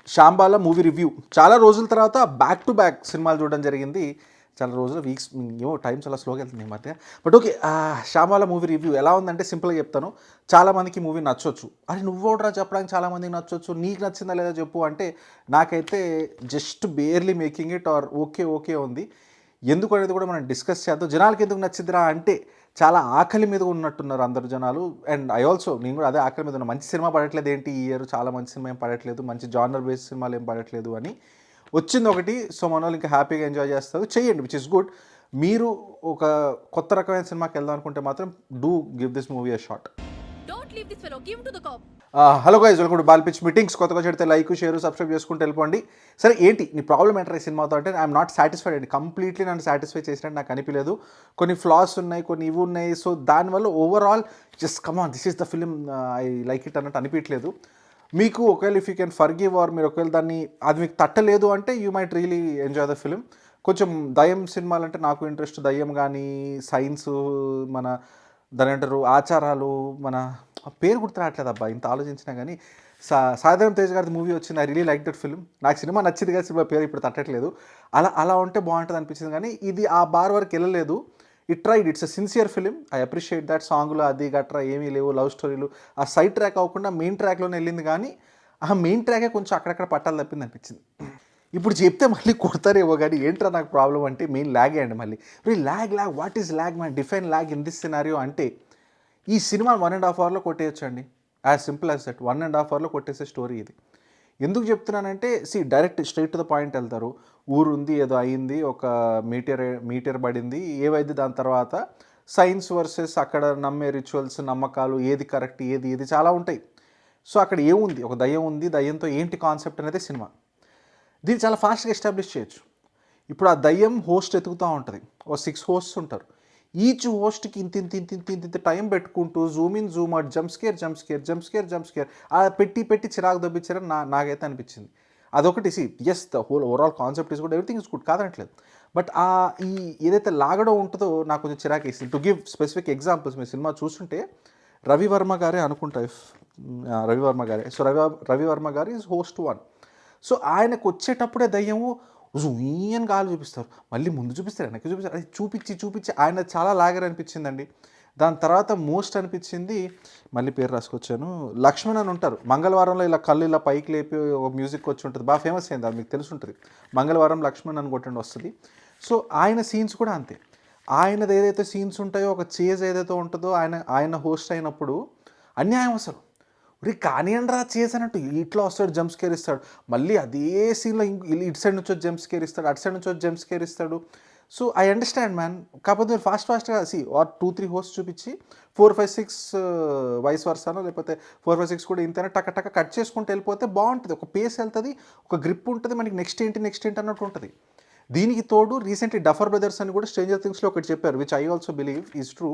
శాంబాల movie review. చాలా రోజుల తర్వాత బ్యాక్ టు బ్యాక్ సినిమాలు చూడడం జరిగింది. చాలా రోజులు వీక్స్ ఏమో టైం చాలా స్లోగా వెళ్తుంది ఈ మధ్య. బట్ ఓకే, శాంబాల మూవీ రివ్యూ ఎలా ఉందంటే సింపుల్గా చెప్తాను. చాలామందికి మూవీ నచ్చొచ్చు. అరే నువ్వోడ్రా చెప్పడానికి, చాలామందికి నచ్చొచ్చు, నీకు నచ్చిందా లేదా చెప్పు అంటే నాకైతే just barely making it or okay okay ఉంది. ఎందుకు అనేది కూడా మనం డిస్కస్ చేద్దాం. జనాలకి ఎందుకు నచ్చిందిరా అంటే చాలా ఆకలి మీద ఉన్నట్టున్నారు అందరు జనాలు. అండ్ ఐ ఆల్సో, నేను కూడా అదే ఆకలి మీద ఉన్నా. మంచి సినిమా పడట్లేదు ఏంటి ఈ ఇయర్, చాలా మంచి సినిమా ఏం పడట్లేదు, మంచి జానర్ బేస్డ్ సినిమాలు ఏం పడట్లేదు అని వచ్చింది ఒకటి. సో మన వాళ్ళు ఇంకా హ్యాపీగా ఎంజాయ్ చేస్తారు, చెయ్యండి, విచ్ ఇస్ గుడ్. మీరు ఒక కొత్త రకమైన సినిమాకి వెళ్దాం అనుకుంటే మాత్రం do give this movie a shot. Hello guys, welcome to ball pitch meetings. కొత్తగా చెడితే లైక్, షేర్, సబ్స్క్రైబ్ చేసుకుంటూ వెళ్ళిపోండి. సరే ఏంటి నీ ప్రాబ్లం ఏంటర్ ఈ సినిమాతో అంటే ఐఎమ్ నాట్ సాటిస్ఫైడ్ అండి. కంప్లీట్లీ నన్ను సాటిస్ఫై చేసినట్టు నాకు అనిపించలేదు. కొన్ని ఫ్లాస్ ఉన్నాయి, కొన్ని ఇవి ఉన్నాయి. సో దానివల్ల overall just come on this is the film, I like it అన్నట్టు అనిపించలేదు. మీకు ఒకవేళ if you can forgive or మీరు ఒకవేళ దాన్ని అది మీకు తట్టలేదు అంటే you might really enjoy the film. కొంచెం దయ్యం సినిమాలు అంటే నాకు ఇంట్రెస్ట్. దయ్యం కానీ సైన్స్, మన దాని అంటారు ఆచారాలు, మన పేరు గుర్తు రావట్లేదు అబ్బా ఇంత ఆలోచించినా కానీ. సాయిధరం తేజ్ గారి మూవీ వచ్చింది, I really like that film. నాకు సినిమా నచ్చింది కానీ సినిమా పేరు ఇప్పుడు తట్టట్లేదు. అలా ఉంటే బాగుంటుంది అనిపించింది కానీ ఇది ఆ బార్ వరకు వెళ్ళలేదు. It tried, it's a sincere film, I appreciate that. సాంగ్లో అది గట్రా ఏమీ లేవు, లవ్ స్టోరీలు ఆ సైడ్ ట్రాక్ అవ్వకుండా మెయిన్ ట్రాక్లోనే వెళ్ళింది. కానీ ఆ మెయిన్ ట్రాకే కొంచెం అక్కడక్కడ పట్టాలు తప్పింది అనిపించింది. ఇప్పుడు చెప్తే మళ్ళీ కొడతారేమో కానీ ఏంట్రా నాకు ప్రాబ్లం అంటే మెయిన్ ల్యాగే అండి. మళ్ళీ lag what is lag man, define lag in this scenario అంటే ఈ సినిమా 1.5 అవర్లో కొట్టేయచ్చు అండి. As simple as that. 1.5 అవర్లో కొట్టేసే స్టోరీ ఇది. ఎందుకు చెప్తున్నానంటే direct straight to the point వెళ్తారు. ఊరు ఉంది, ఏదో అయింది, ఒక మీటర్ పడింది, ఏవైంది దాని తర్వాత సైన్స్ వర్సెస్ అక్కడ నమ్మే రిచువల్స్, నమ్మకాలు, ఏది కరెక్ట్ ఏది చాలా ఉంటాయి. సో అక్కడ ఏముంది, ఒక దయ్యం ఉంది, దయ్యంతో ఏంటి కాన్సెప్ట్ అనేది సినిమా. దీన్ని చాలా ఫాస్ట్గా ఎస్టాబ్లిష్ చేయొచ్చు. ఇప్పుడు ఆ దయ్యం హోస్ట్ ఎతుకుతూ ఉంటుంది, ఓ 6 హోస్ట్స్ ఉంటారు. ఈచ్ హోస్ట్కి ఇంత టైం పెట్టుకుంటూ zoom in zoom out, jump scare ఆ పెట్టి చిరాకు దొబ్బించారని నాకైతే అనిపించింది. అదొకటి. As the whole overall concept is good, everything is good, కాదనట్లేదు. బట్ ఈ ఏదైతే లాగడం ఉంటుందో నాకు కొంచెం చిరాకు వేసింది. టు గివ్ స్పెసిఫిక్ ఎగ్జాంపుల్స్, మీరు సినిమా చూస్తుంటే రవివర్మ గారే అనుకుంటా, రవివర్మ గారే. సో రవివర్మ గారు ఈజ్ హోస్ట్ 1. సో ఆయనకు వచ్చేటప్పుడే దయ్యము జూయన్ గాలు చూపిస్తారు, మళ్ళీ ముందు చూపిస్తారు, వెనక్కి చూపిస్తారు, అది చూపించి ఆయన చాలా లాగర్ అనిపించిందండి. దాని తర్వాత మోస్ట్ అనిపించింది, మళ్ళీ పేరు రాసుకొచ్చాను, లక్ష్మణ్ అని ఉంటారు. మంగళవారంలో ఇలా కళ్ళు ఇలా పైకి లేపి ఒక మ్యూజిక్ వచ్చి ఉంటుంది, బాగా ఫేమస్ అయింది, అది మీకు తెలుసుంటుంది. మంగళవారం లక్ష్మణ్ అని కొట్టండి వస్తుంది. సో ఆయన సీన్స్ కూడా అంతే. ఆయనది ఏదైతే సీన్స్ ఉంటాయో, ఒక చేజ్ ఏదైతే ఉంటుందో, ఆయన హోస్ట్ అయినప్పుడు అన్యాయం అసలు. కానివ్వండి రా చేసినట్టు ఇట్లా వస్తాడు, జంప్ స్కేర్ ఇస్తాడు, మళ్ళీ అదే సీన్లో ఇటు సైడ్ నుంచి వచ్చి జంప్ స్కేర్ ఇస్తాడు, అటు సైడ్ నుంచి వచ్చి జంప్ స్కేర్ ఇస్తాడు. So I understand man. కాకపోతే మీరు ఫాస్ట్గా ఆర్ 2-3 హోస్ట్ చూపించి 4-5-6 వైస్ వర్సానో లేకపోతే 4-5-6 కూడా ఇంతనే టక్క కట్ చేసుకుంటూ వెళ్ళిపోతే బాగుంటుంది. ఒక పేస్ వెళ్తుంది, ఒక గ్రిప్ ఉంటుంది, మనకి నెక్స్ట్ ఏంటి అన్నట్టు ఉంటుంది. దీనికి తోడు రీసెంట్లీ డఫర్ బ్రదర్స్ అని కూడా స్ట్రేంజర్ థింగ్స్లో ఒకటి చెప్పారు, which I also believe is true.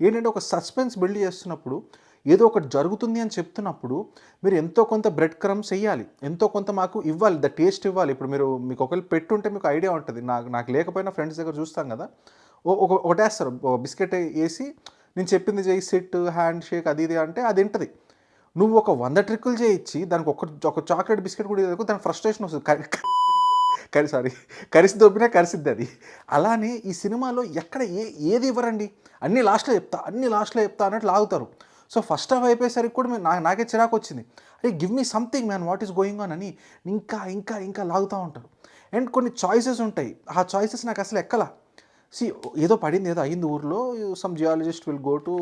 ఏంటంటే ఒక సస్పెన్స్ బిల్డ్ చేస్తున్నప్పుడు, ఏదో ఒకటి జరుగుతుంది అని చెప్తున్నప్పుడు మీరు ఎంతో కొంత బ్రెడ్ క్రమ్స్ వేయాలి, ఎంతో కొంత మాకు ఇవ్వాలి, ద టేస్ట్ ఇవ్వాలి. ఇప్పుడు మీకు ఒకవేళ పెట్టుంటే మీకు ఐడియా ఉంటుంది, నాకు లేకపోయినా ఫ్రెండ్స్ దగ్గర చూస్తాం కదా, ఒకటేస్తారు బిస్కెట్ వేసి, నేను చెప్పింది చేయి, సిట్, హ్యాండ్ షేక్, అది ఇది అంటే అది తింటుంది. నువ్వు ఒక 100 ట్రిక్కులు చేయించి దానికి ఒక చాక్లెట్ బిస్కెట్ కూడా ఇవ్వకు, దానికి ఫ్రస్ట్రేషన్ వస్తుంది. కరిసి దొబ్బినా కరిసిద్ది అది. అలానే ఈ సినిమాలో ఎక్కడ ఏది ఇవ్వరండి, అన్నీ లాస్ట్లో చెప్తా అన్నట్టు లాగుతారు. సో ఫస్ట్ హాఫ్ అయిపోయేసరికి కూడా నాకే చిరాకు వచ్చింది. అరే give me something man, what is going on అని ఇంకా లాగుతూ ఉంటారు. అండ్ కొన్ని చాయిసెస్ ఉంటాయి, ఆ చాయిసెస్ నాకు అసలు ఎక్కలా. ఏదో పడింది, ఏదో అయింది ఊర్లో, some geologist will go to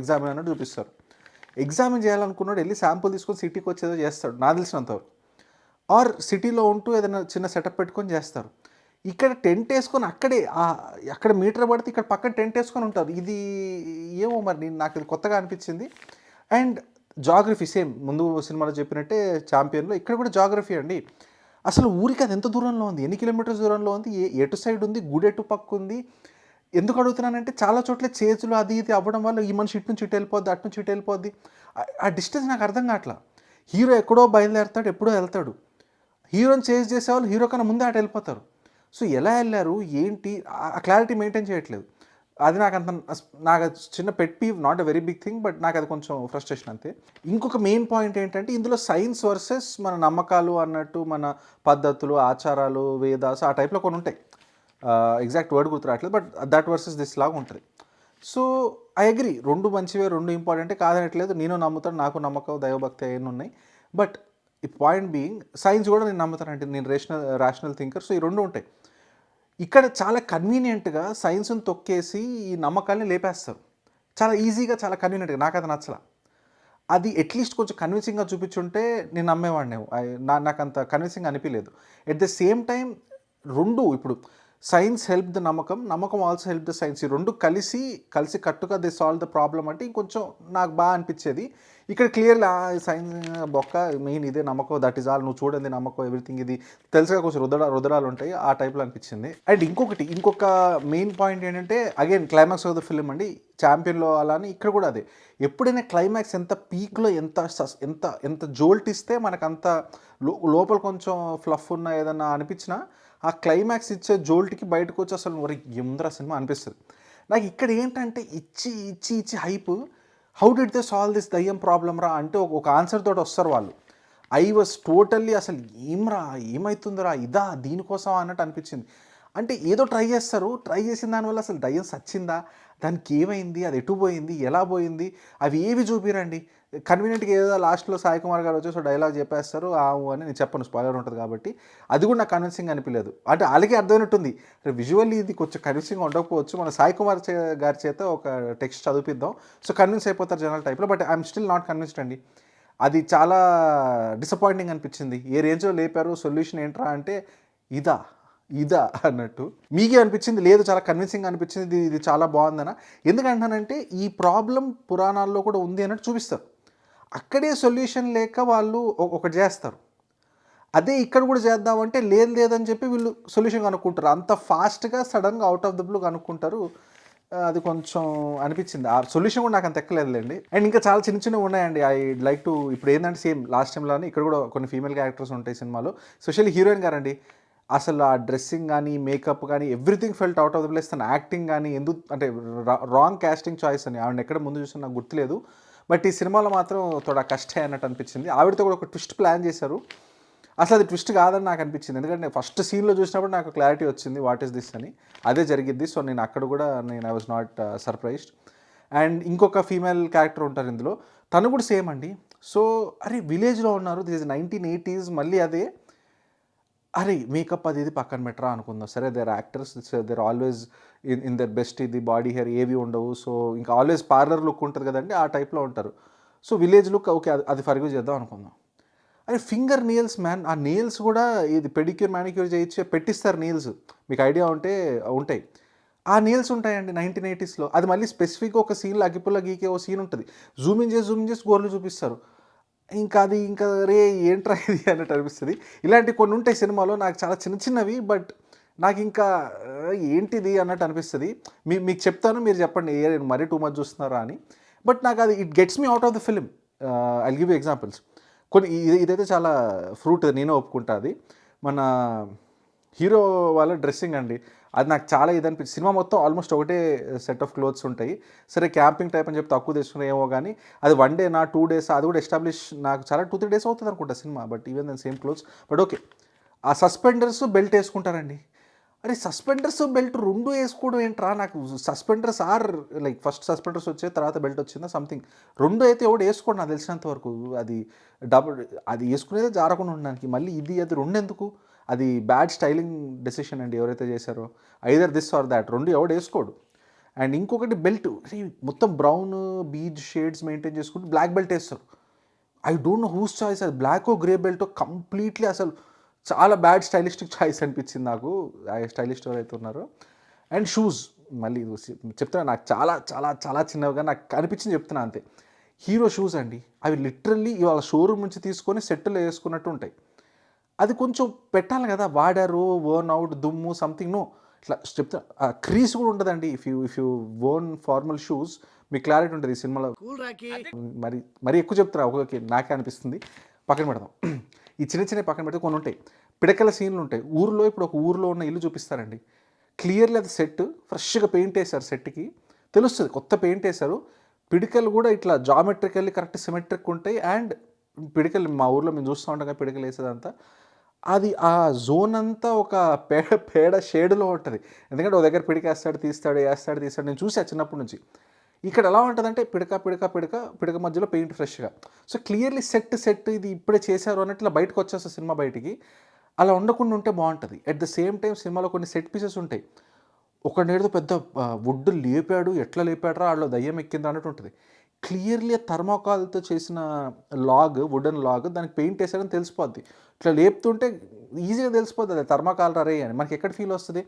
examine అన్నట్టు చూపిస్తారు. ఎగ్జామిన్ చేయాలనుకున్నాడు, వెళ్ళి శాంపుల్ తీసుకొని సిటీకి వచ్చేదో చేస్తాడు నాకు తెలిసినంతవరకు. ఆర్ సిటీలో ఉంటూ ఏదైనా చిన్న సెటప్ పెట్టుకొని చేస్తారు. ఇక్కడ టెంట్ వేసుకొని అక్కడ మీటర్ పడితే ఇక్కడ పక్కన టెంట్ వేసుకొని ఉంటారు. ఇది ఏమో మరి నాకు ఇది కొత్తగా అనిపించింది. అండ్ జాగ్రఫీ సేమ్ ముందు సినిమాలో చెప్పినట్టే ఛాంపియన్లో ఇక్కడ కూడా జాగ్రఫీ అండి. అసలు ఊరికి అది ఎంత దూరంలో ఉంది, ఎన్ని కిలోమీటర్స్ దూరంలో ఉంది, ఎటు సైడ్ ఉంది, గుడి ఎటు పక్క ఉంది. ఎందుకు అడుగుతున్నానంటే చాలా చోట్ల చేతులు అది ఇది అవ్వడం వల్ల ఈ మనిషి ఇటు నుంచి ఇటు వెళ్ళిపోద్ది, అటు నుంచి ఇటు వెళ్ళిపోద్ది. ఆ డిస్టెన్స్ నాకు అర్థం కావట్లా. హీరో ఎక్కడో బయలుదేరుతాడు, ఎప్పుడో వెళ్తాడు. హీరోని చేజ్ చేసేవాళ్ళు హీరో కన్నా ముందే అటు వెళ్ళిపోతారు. సో ఎలా వెళ్ళారు ఏంటి, ఆ క్లారిటీ మెయింటైన్ చేయట్లేదు. అది నాకు అది చిన్న pet peeve, not a very big thing, but నాకు అది కొంచెం ఫ్రస్ట్రేషన్ అంతే. ఇంకొక మెయిన్ పాయింట్ ఏంటంటే ఇందులో సైన్స్ వర్సెస్ మన నమ్మకాలు అన్నట్టు, మన పద్ధతులు, ఆచారాలు, వేదాస్ ఆ టైప్లో కొన్ని ఉంటాయి. ఎగ్జాక్ట్ వర్డ్ గుర్తు రావట్లేదు, బట్ దట్ వర్సెస్ దిస్ లాగా ఉంటుంది. సో ఐ అగ్రీ, రెండు మంచివే, రెండు ఇంపార్టెంటే, కాదనట్లేదు. నేను నమ్ముతాను, నాకు నమ్మకం, దైవభక్తి అవన్నీ ఉన్నాయి. బట్ ఈ పాయింట్ బీయింగ్, సైన్స్ కూడా నేను నమ్ముతానంటే, నేను రేషనల్ థింకర్. సో ఈ రెండు ఉంటాయి. ఇక్కడ చాలా కన్వీనియంట్గా సైన్స్ని తొక్కేసి ఈ నమ్మకాల్ని లేపేస్తారు. చాలా ఈజీగా, చాలా కన్వీనియంట్గా. నాకు అది నచ్చల. అది అట్లీస్ట్ కొంచెం కన్విన్సింగ్గా చూపించుంటే నేను నమ్మేవాడిని. నాకు అంత కన్విన్సింగ్ అనిపించలేదు. ఎట్ ద సేమ్ టైం రెండు, ఇప్పుడు సైన్స్ హెల్ప్ ద నమ్మకం, నమ్మకం ఆల్సో హెల్ప్ ద సైన్స్, ఈ రెండు కలిసి కట్టుగా దే సాల్వ్ ద ప్రాబ్లమ్ అంటే ఇంకొంచెం నాకు బాగా అనిపించేది. ఇక్కడ క్లియర్లీ సైన్స్ బొక్క, మెయిన్ ఇదే నమ్మకం, దట్ ఈస్ ఆల్, నువ్వు చూడండి నమ్మకం, ఎవ్రీథింగ్ ఇది తెలుసుగా, కొంచెం రుద్రాలు ఉంటాయి ఆ టైప్లో అనిపించింది. అండ్ ఇంకొక మెయిన్ పాయింట్ ఏంటంటే, again climax of the film అండి, ఛాంపియన్లో అలానే ఇక్కడ కూడా అదే. ఎప్పుడైనా క్లైమాక్స్ ఎంత పీక్లో ఎంత జోల్ట్ ఇస్తే మనకు అంత లోపల కొంచెం ఫ్లఫ్ ఉన్న ఏదన్నా అనిపించినా, ఆ క్లైమాక్స్ ఇచ్చే జోల్ట్కి బయటకు వచ్చి అసలు మరి ఎందరా సినిమా అనిపిస్తుంది. నాకు ఇక్కడ ఏంటంటే ఇచ్చి hype, how did they solve this దయ్యం ప్రాబ్లమ్ రా అంటే ఒక ఆన్సర్ తోటి వస్తారు వాళ్ళు. ఐ వాజ్ టోటల్లీ అసలు ఏమవుతుందిరా ఇదా దీనికోసం అన్నట్టు అనిపించింది. అంటే ఏదో ట్రై చేసిన దానివల్ల అసలు దయ్యం సచ్చిందా, దానికి ఏమైంది, అది ఎటు పోయింది, ఎలా పోయింది, అవి ఏవి చూపిరండి. కన్వీనియంట్గా ఏదో లాస్ట్లో సాయి కుమార్ గారు వచ్చేసి డైలాగ్ చెప్పేస్తారు అని నేను చెప్పను, స్పాయిలర్ ఉంటుంది కాబట్టి. అది కూడా నాకు కన్విన్సింగ్ అనిపించలేదు. అంటే వాళ్ళకి అర్థమైనట్టుంది, విజువల్లీ ఇది కొంచెం కన్విన్సింగ్ ఉండకపోవచ్చు, మన సాయి కుమార్ గారి చేత ఒక టెక్స్ట్ చదివిద్దాం, సో కన్విన్స్ అయిపోతారు జనరల్ టైప్లో. But I'm still not convinced అండి. అది చాలా డిసప్పాయింటింగ్ అనిపించింది. ఏ రేంజ్లో లేపారు, సొల్యూషన్ ఏంట్రా అంటే ఇదా అన్నట్టు. మీకే అనిపించింది? లేదు చాలా కన్విన్సింగ్ అనిపించింది, ఇది చాలా బాగుందనా? ఎందుకంటానంటే ఈ ప్రాబ్లం పురాణాల్లో కూడా ఉంది అన్నట్టు చూపిస్తారు. అక్కడే సొల్యూషన్ లేక వాళ్ళు ఒకటి చేస్తారు. అదే ఇక్కడ కూడా చేద్దామంటే లేదని చెప్పి వీళ్ళు సొల్యూషన్ కనుక్కుంటారు. అంత ఫాస్ట్గా సడన్గా అవుట్ ఆఫ్ ద బ్లూ కనుక్కుంటారు. అది కొంచెం అనిపించింది. ఆ సొల్యూషన్ కూడా నాకు అంత ఎక్కలేదులేండి. అండ్ ఇంకా చాలా చిన్నవి ఉన్నాయండి. ఐ లైక్ టు, ఇప్పుడు ఏంటంటే సేమ్ లాస్ట్ టైంలోనే ఇక్కడ కూడా కొన్ని ఫీమేల్ క్యారెక్టర్స్ ఉంటాయి సినిమాలో, స్పెషల్లీ హీరోయిన్ గారండి. అసలు ఆ డ్రెస్సింగ్ కానీ, మేకప్ కానీ, everything felt out of the place. తన యాక్టింగ్ కానీ అంటే రాంగ్ కాస్టింగ్ చాయిస్ అని, ఆవిడ ఎక్కడ ముందు చూసినా నాకు గుర్తులేదు. బట్ ఈ సినిమాలో మాత్రం తోడా కష్టే అన్నట్టు అనిపించింది. ఆవిడతో కూడా ఒక ట్విస్ట్ ప్లాన్ చేశారు. అసలు అది ట్విస్ట్ కాదని నాకు అనిపించింది. ఎందుకంటే ఫస్ట్ సీన్లో చూసినప్పుడు నాకు క్లారిటీ వచ్చింది వాట్ ఈస్ దిస్ అని, అదే జరిగిద్ది. సో నేను అక్కడ కూడా I was not surprised. And ఇంకొక ఫీమేల్ క్యారెక్టర్ ఉంటారు ఇందులో, తను కూడా సేమ్ అండి. సో అరే విలేజ్లో ఉన్నారు, దిస్ ఇస్ 1980s, మళ్ళీ అదే అరే మేకప్ అది ఇది పక్కన పెట్టరా అనుకుందాం. సరే their actors, they're always in their best, ఇది బాడీ హెయిర్ ఏవి ఉండవు. సో ఇంకా ఆల్వేస్ పార్లర్ లుక్ ఉంటుంది కదండి, ఆ టైప్లో ఉంటారు. సో విలేజ్ లుక్ ఓకే, అది ఫర్గ్యూ చేద్దాం అనుకుందాం. అరే ఫింగర్ నెయిల్స్ మ్యాన్, ఆ నెయిల్స్ కూడా ఇది పెడిక్యూర్ మ్యానిక్యూర్ చేయించి పెట్టిస్తారు నెయిల్స్, మీకు ఐడియా ఉంటే ఉంటాయి. ఆ నెయిల్స్ ఉంటాయండి 1980sలో. అది మళ్ళీ స్పెసిఫిక్గా ఒక సీన్లో అగ్గిపుల్ల గీకే ఓ సీన్ ఉంటుంది, జూమింగ్ చేసి గోర్లు చూపిస్తారు. ఇంకా రే ఏంట్రా ఇది అన్నట్టు అనిపిస్తుంది. ఇలాంటి కొన్ని ఉంటాయి సినిమాలో, నాకు చాలా చిన్నవి, బట్ నాకు ఇంకా ఏంటిది అన్నట్టు అనిపిస్తుంది. మీకు చెప్తాను, మీరు చెప్పండి మరీ టూ మచ్ చూస్తున్నారా అని. బట్ నాకు అది it gets me out of the film. I'll give you examples. ఇదైతే చాలా ఫ్రూట్, నేనే ఒప్పుకుంటా. అది మన హీరో వాళ్ళ డ్రెస్సింగ్ అండి, అది నాకు చాలా ఇది అనిపించింది. సినిమా మొత్తం ఆల్మోస్ట్ ఒకటే సెట్ ఆఫ్ క్లోత్స్ ఉంటాయి. సరే క్యాంపింగ్ టైప్ అని చెప్పి తక్కువ తెచ్చుకున్నాయేమో కానీ, అది 1 డే 2 days అది కూడా ఎస్టాబ్లిష్, నాకు చాలా 2-3 days అవుతుంది అనుకుంటా సినిమా. But even then same clothes, but okay. ఆ సస్పెండర్స్ బెల్ట్ వేసుకుంటారండి. అరే సస్పెండర్స్ బెల్ట్ రెండు వేసుకోవడం ఏంట్రా? నాకు సస్పెండర్స్ ఆర్ లైక్ ఫస్ట్ సస్పెండర్స్ వచ్చే తర్వాత బెల్ట్ వచ్చిందా సంథింగ్, రెండు అయితే ఎవడు వేసుకోండి నాకు తెలిసినంత వరకు. అది అది వేసుకునేదే జారకుండా ఉండడానికి, మళ్ళీ అది రెండు ఎందుకు? అది బ్యాడ్ స్టైలింగ్ డెసిషన్ అండి ఎవరైతే చేశారో. ఐదర్ దిస్ ఆర్ దాట్, రెండు ఎవడు వేసుకోడు. అండ్ ఇంకొకటి బెల్ట్, మొత్తం బ్రౌన్ బీజ్ షేడ్స్ మెయింటైన్ చేసుకుంటూ బ్లాక్ బెల్ట్ వేస్తారు. I don't know whose choice అది, బ్లాకో గ్రే బెల్టో, కంప్లీట్లీ అసలు చాలా బ్యాడ్ స్టైలిస్టిక్ చాయిస్ అనిపించింది నాకు, ఆ స్టైలిస్ట్ ఎవరైతే ఉన్నారో. అండ్ షూస్ మళ్ళీ చెప్తున్నా, నాకు చాలా చాలా చాలా చిన్నవిగా నాకు అనిపించింది చెప్తున్నా అంతే. హీరో షూస్ అండి, అవి లిటరల్లీ ఇవాళ షోరూమ్ నుంచి తీసుకొని సెట్లో వేసుకున్నట్టు ఉంటాయి. అది కొంచెం పెట్టాలి కదా, వాడారు వర్న్ అవుట్ దుమ్ము సంథింగ్, నో ఇట్లా చెప్తా. క్రీస్ కూడా ఇఫ్ యూ వర్న్ ఫార్మల్ షూస్, మీకు క్లారిటీ ఉంటుంది ఈ సినిమాలో. మరి ఎక్కువ చెప్తారా, ఓకే నాకే అనిపిస్తుంది. పక్కన పెడదాం, ఈ చిన్న పక్కన పెడితే కొన్ని ఉంటాయి. పిడకల సీన్లు ఉంటాయి ఊరిలో. ఇప్పుడు ఒక ఊరిలో ఉన్న ఇల్లు చూపిస్తారండి, క్లియర్లీ అది సెట్, ఫ్రెష్గా పెయింట్ వేశారు సెట్కి, తెలుస్తుంది కొత్త పెయింట్ వేశారు. పిడికలు కూడా ఇట్లా జామెట్రికల్లీ కరెక్ట్ సిమెట్రిక్ ఉంటాయి. అండ్ పిడికలు మా ఊర్లో మేము చూస్తూ ఉంటాం కదా పిడికలు వేసేదంతా, అది ఆ జోన్ అంతా ఒక పేడ షేడ్లో ఉంటుంది. ఎందుకంటే ఒక దగ్గర పిడికేస్తాడు తీస్తాడు, వేస్తాడు తీస్తాడు, నేను చూసా చిన్నప్పటి నుంచి. ఇక్కడ ఎలా ఉంటుందంటే పిడక మధ్యలో పెయింట్ ఫ్రెష్గా. సో క్లియర్లీ సెట్ ఇది ఇప్పుడే చేశారు అన్నట్లు ఇలా బయటకు వచ్చేస్తుంది సినిమా బయటికి. అలా ఉండకుండా ఉంటే బాగుంటుంది. అట్ ద సేమ్ టైం సినిమాలో కొన్ని సెట్ పీసెస్ ఉంటాయి. ఒకడేదో పెద్ద వుడ్ లేపాడు, ఎట్లా లేపాడరా ఆడలో దయ్యం ఎక్కిందా అన్నట్టు ఉంటుంది. క్లియర్లీ థర్మాకాల్తో చేసిన లాగ్, వుడెన్ లాగ్, దానికి పెయింట్ వేసారని తెలిసిపోద్ది. ఇట్లా లేపుతుంటే ఈజీగా తెలిసిపోద్ది అది థర్మాకాల్ రే అని. మనకి ఎక్కడ ఫీల్ వస్తుంది,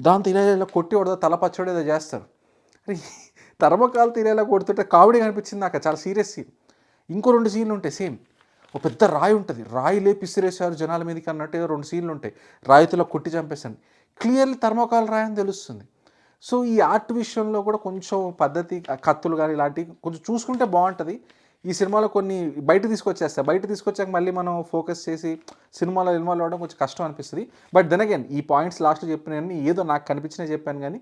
దాంతో ఇలా కొట్టి వడదా తల పచ్చడి ఏదో చేస్తారు. అరే థర్మాకాల్ తీరేలా కొడుతుంటే కామెడీ అనిపించింది నాకు, చాలా సీరియస్ సీన్. ఇంకో 2 సీన్లు ఉంటాయి సేమ్. ఒక పెద్ద రాయి ఉంటుంది, రాయి లేపి ఇసిరేసారు జనాల మీదకి అన్నట్టు 2 సీన్లు ఉంటాయి. రాయితో కొట్టి చంపేసాను, క్లియర్లీ థర్మాకాల్ రాయి అని తెలుస్తుంది. సో ఈ ఆర్ట్ విషయంలో కూడా కొంచెం పద్ధతి, కత్తులు కానీ ఇలాంటివి కొంచెం చూసుకుంటే బాగుంటుంది. ఈ సినిమాలో కొన్ని బయట తీసుకొచ్చాక మళ్ళీ మనం ఫోకస్ చేసి సినిమాలో ఇన్వాల్వ్ అవ్వడం కొంచెం కష్టం అనిపిస్తుంది. బట్ దెన్ అగైన్ ఈ పాయింట్స్ లాస్ట్లో చెప్పినవన్నీ ఏదో నాకు కనిపించినా చెప్పాను, కానీ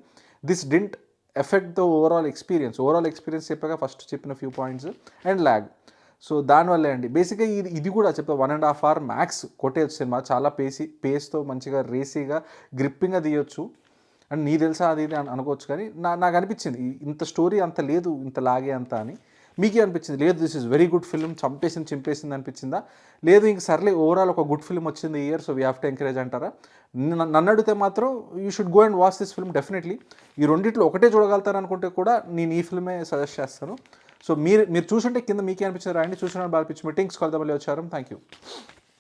this didn't effect the overall experience చెప్పాక ఫస్ట్ చెప్పిన few points and lag. So దానివల్లే అండి బేసిక్గా ఇది కూడా చెప్తా 1.5 hour మ్యాక్స్ కొట్టేయచ్చు సినిమా. చాలా పేస్తో మంచిగా రేసీగా గ్రిప్పింగ్గా తీయొచ్చు. అండ్ నీ తెలుసా అది ఇది అనుకోవచ్చు, కానీ నాకు అనిపించింది ఇంత స్టోరీ అంత లేదు, ఇంత లాగే అంత అని. మీకే అనిపించింది లేదు this is very good film, చింపేసింది అనిపించిందా? లేదు ఇంక సర్లే ఓవరాల్ ఒక గుడ్ ఫిల్మ్ వచ్చింది ఈ year, so we have to encourage అంటారా? నన్ను అడిగితే మాత్రం you should go and watch this film definitely. ఈ రెండిట్లో ఒకటే చూడగలుగుతాను అనుకుంటే కూడా నేను ఈ ఫిల్మే సజెస్ట్ చేస్తాను. సో మీరు చూసుంటే కింద మీకే అనిపించింది రాయండి. చూసిన బాగా పిచ్చి మీటింగ్స్ కలుద్దాం, మళ్ళీ వచ్చారు. Thank you.